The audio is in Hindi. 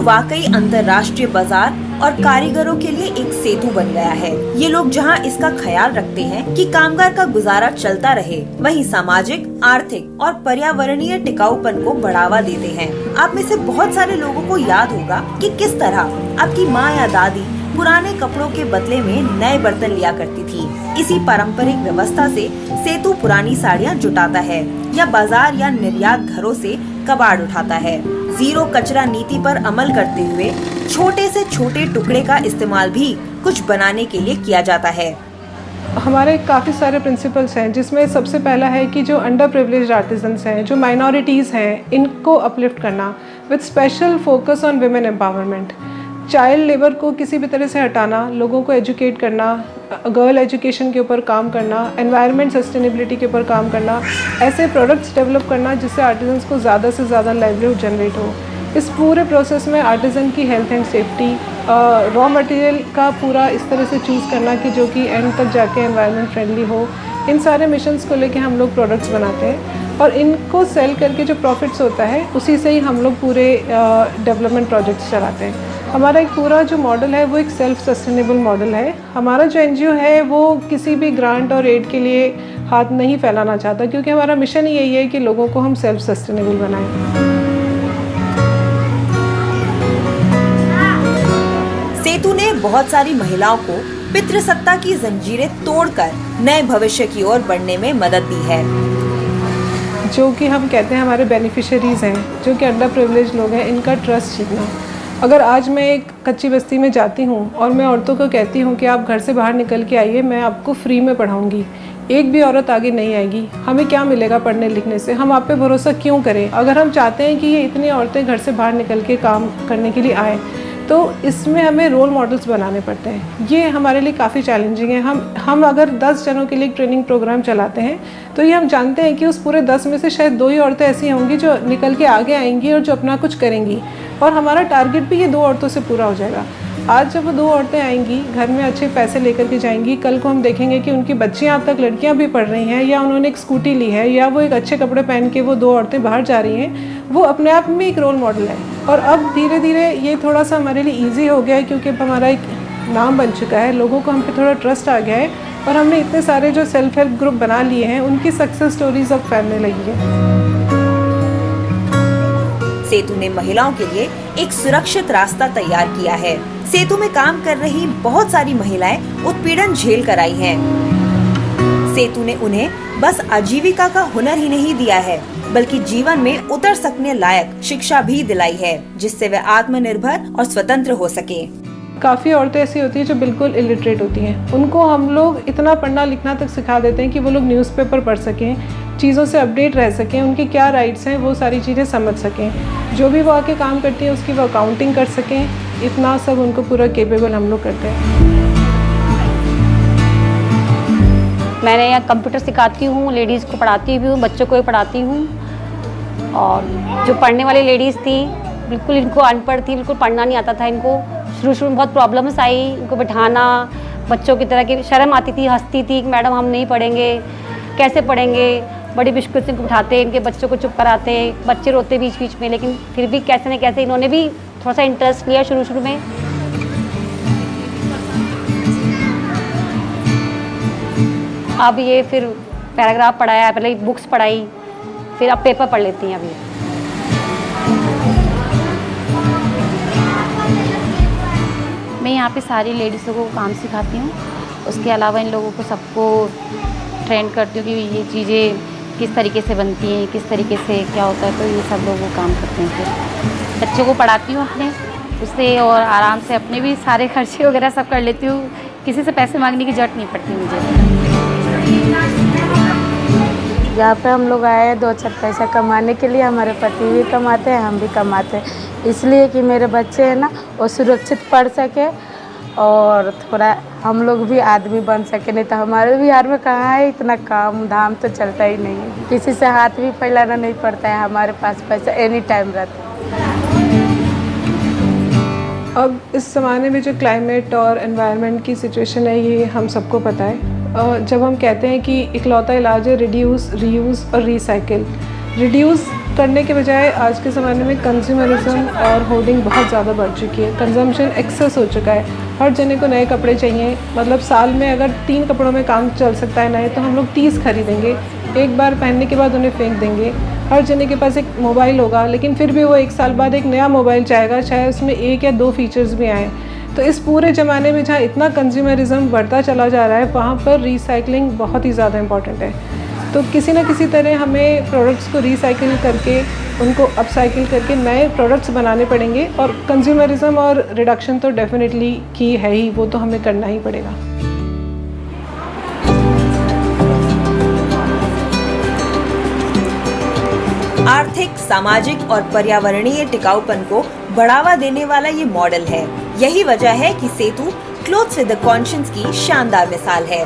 वाकई अंतर्राष्ट्रीय बाजार और कारीगरों के लिए एक सेतु बन गया है। ये लोग जहां इसका ख्याल रखते हैं कि कामगार का गुजारा चलता रहे, वहीं सामाजिक, आर्थिक और पर्यावरणीय टिकाऊपन को बढ़ावा देते हैं। आप में से बहुत सारे लोगों को याद होगा कि किस तरह आपकी माँ या दादी पुराने कपड़ों के बदले में नए बर्तन लिया करती थी। इसी पारंपरिक व्यवस्था से सेतु पुरानी साड़ियाँ जुटाता है या बाजार या निर्यात घरों से कबाड़ उठाता है। जीरो कचरा नीति पर अमल करते हुए छोटे से छोटे टुकड़े का इस्तेमाल भी कुछ बनाने के लिए किया जाता है। हमारे काफ़ी सारे प्रिंसिपल्स हैं, जिसमें सबसे पहला है कि जो अंडर प्रिविलेज्ड आर्टिजन्स हैं, जो माइनॉरिटीज़ हैं, इनको अपलिफ्ट करना with special focus on women empowerment. Child labour को किसी भी तरह से हटाना, लोगों को एजुकेट करना, गर्ल एजुकेशन के ऊपर काम करना, एनवायरनमेंट सस्टेनेबिलिटी के ऊपर काम करना, ऐसे प्रोडक्ट्स डेवलप करना जिससे आर्टिजन्स को ज़्यादा से ज़्यादा लाइवलीहुड जनरेट हो। इस पूरे प्रोसेस में आर्टिजन की health and safety, raw material का पूरा इस तरह से चूज़ करना कि जो कि एंड तक जाके एनवायरनमेंट फ्रेंडली हो, इन सारे मिशंस को लेके हम लोग प्रोडक्ट्स बनाते हैं और इनको सेल करके जो प्रॉफिट्स होता है उसी से ही हम लोग पूरे डेवलपमेंट प्रोजेक्ट्स चलाते हैं। हमारा एक पूरा जो मॉडल है वो एक सेल्फ सस्टेनेबल मॉडल है। हमारा जो एनजीओ है वो किसी भी ग्रांट और एड के लिए हाथ नहीं फैलाना चाहता, क्योंकि हमारा मिशन यही है कि लोगों को हम सेल्फ सस्टेनेबल बनाएं। सेतु ने बहुत सारी महिलाओं को पितृसत्ता की जंजीरें तोड़कर नए भविष्य की ओर बढ़ने में मदद दी है। जो कि हम कहते हैं हमारे बेनिफिशियरीज हैं, जो कि अंडर प्रिविलेज लोग हैं, इनका ट्रस्ट जीतना। अगर आज मैं एक कच्ची बस्ती में जाती हूँ और मैं औरतों को कहती हूँ कि आप घर से बाहर निकल के आइए, मैं आपको फ्री में पढ़ाऊँगी, एक भी औरत आगे नहीं आएगी। हमें क्या मिलेगा पढ़ने लिखने से? हम आप पे भरोसा क्यों करें? अगर हम चाहते हैं कि ये इतनी औरतें घर से बाहर निकल के काम करने के लिए आएँ, तो इसमें हमें रोल मॉडल्स बनाने पड़ते हैं। ये हमारे लिए काफ़ी चैलेंजिंग है। हम अगर 10 जनों के लिए एक ट्रेनिंग प्रोग्राम चलाते हैं तो ये हम जानते हैं कि उस पूरे 10 में से शायद 2 ही औरतें ऐसी होंगी जो निकल के आगे आएंगी और जो अपना कुछ करेंगी, और हमारा टारगेट भी ये 2 औरतों से पूरा हो जाएगा। आज जब वो 2 औरतें आएंगी, घर में अच्छे पैसे लेकर के जाएंगी, कल को हम देखेंगे कि उनकी बच्चियाँ अब तक लड़कियाँ भी पढ़ रही हैं, या उन्होंने एक स्कूटी ली है, या वो एक अच्छे कपड़े पहन के वो 2 औरतें बाहर जा रही हैं, वो अपने आप में एक रोल मॉडल है। और अब धीरे धीरे ये थोड़ा सा हमारे लिए ईजी हो गया है, क्योंकि अब हमारा एक नाम बन चुका है, लोगों को हम पे थोड़ा ट्रस्ट आ गया है, और हमने इतने सारे जो सेल्फ हेल्प ग्रुप बना लिए हैं, उनकी सक्सेस स्टोरीज अब फैलने लगी है। सेतु ने महिलाओं के लिए एक सुरक्षित रास्ता तैयार किया है। सेतु में काम कर रही बहुत सारी महिलाएं उत्पीड़न झेल कर आई हैं। सेतु ने उन्हें बस आजीविका का हुनर ही नहीं दिया है, बल्कि जीवन में उतर सकने लायक शिक्षा भी दिलाई है, जिससे वे आत्मनिर्भर और स्वतंत्र हो सके। काफ़ी औरतें ऐसी होती हैं जो बिल्कुल इलिटरेट होती हैं, उनको हम लोग इतना पढ़ना लिखना तक सिखा देते हैं कि वो लोग न्यूज़पेपर पढ़ सकें, चीज़ों से अपडेट रह सकें, उनकी क्या राइट्स हैं वो सारी चीज़ें समझ सकें, जो भी वो आके काम करती हैं उसकी वो अकाउंटिंग कर सकें, इतना सब उनको पूरा केपेबल हम लोग करते हैं। मैंने यहाँ कंप्यूटर सिखाती हूँ, लेडीज़ को पढ़ाती भी हूँ, बच्चों को भी पढ़ाती हूँ। और जो पढ़ने वाली लेडीज़ थी, बिल्कुल इनको अनपढ़ थी, बिल्कुल पढ़ना नहीं आता था इनको। शुरू में बहुत प्रॉब्लम्स आई, इनको बिठाना, बच्चों की तरह की शर्म आती थी, हंसती थी कि मैडम हम नहीं पढ़ेंगे, कैसे पढ़ेंगे। बड़ी मुश्किल से इनको बिठाते, इनके बच्चों को चुप कराते, बच्चे रोते बीच बीच में, लेकिन फिर भी कैसे न कैसे इन्होंने भी थोड़ा सा इंटरेस्ट लिया शुरू में। अब ये फिर पैराग्राफ पढ़ाया, पहले बुक्स पढ़ाई, फिर अब पेपर पढ़ लेती हैं अभी। मैं यहाँ पे सारी लेडीज़ों को काम सिखाती हूँ। उसके अलावा इन लोगों को सबको ट्रेन करती हूँ कि ये चीज़ें किस तरीके से बनती हैं, किस तरीके से क्या होता है, तो ये सब लोग वो काम करते हैं। फिर बच्चों को पढ़ाती हूँ अपने उससे, और आराम से अपने भी सारे खर्चे वगैरह सब कर लेती हूँ। किसी से पैसे मांगने की ज़रूरत नहीं पड़ती मुझे। यहाँ पे हम लोग आए हैं 2 चार पैसा कमाने के लिए। हमारे पति भी कमाते हैं, हम भी कमाते हैं, इसलिए कि मेरे बच्चे हैं ना वो सुरक्षित पढ़ सके और थोड़ा हम लोग भी आदमी बन सके। नहीं तो हमारे बिहार में कहाँ है इतना काम धाम, तो चलता ही नहीं है, किसी से हाथ भी फैलाना नहीं पड़ता है, हमारे पास पैसा एनी टाइम रहता है। अब इस ज़माने में जो क्लाइमेट और एनवायरनमेंट की सिचुएशन है, ये हम सबको पता है। जब हम कहते हैं कि इकलौता इलाज है रिड्यूस, रीयूज़ और रिसाइकिल, रिड्यूस करने के बजाय आज के ज़माने में कंज्यूमरिज्म और होर्डिंग बहुत ज़्यादा बढ़ चुकी है। कंजम्पशन एक्सेस हो चुका है। हर जने को नए कपड़े चाहिए, मतलब साल में अगर 3 कपड़ों में काम चल सकता है नए, तो हम लोग 30 खरीदेंगे, एक बार पहनने के बाद उन्हें फेंक देंगे। हर जने के पास एक मोबाइल होगा, लेकिन फिर भी वो 1 साल बाद एक नया मोबाइल चाहेगा, चाहे उसमें 1 या 2 फीचर्स भी आएँ। तो इस पूरे ज़माने में जहाँ इतना कंज्यूमरिज्म बढ़ता चला जा रहा है, वहाँ पर रिसाइकलिंग बहुत ही ज़्यादा इम्पॉर्टेंट है। तो किसी न किसी तरह हमें प्रोडक्ट्स को रिसाइकिल करके, उनको अपसाइकिल करके नए प्रोडक्ट्स बनाने पड़ेंगे। और कंज्यूमरिज्म और रिडक्शन तो डेफिनेटली की है ही, वो तो हमें करना ही पड़ेगा। आर्थिक, सामाजिक और पर्यावरणीय टिकाऊपन को बढ़ावा देने वाला ये मॉडल है। यही वजह है कि सेतु क्लोथ्स विद द कॉन्शियंस की शानदार मिसाल है।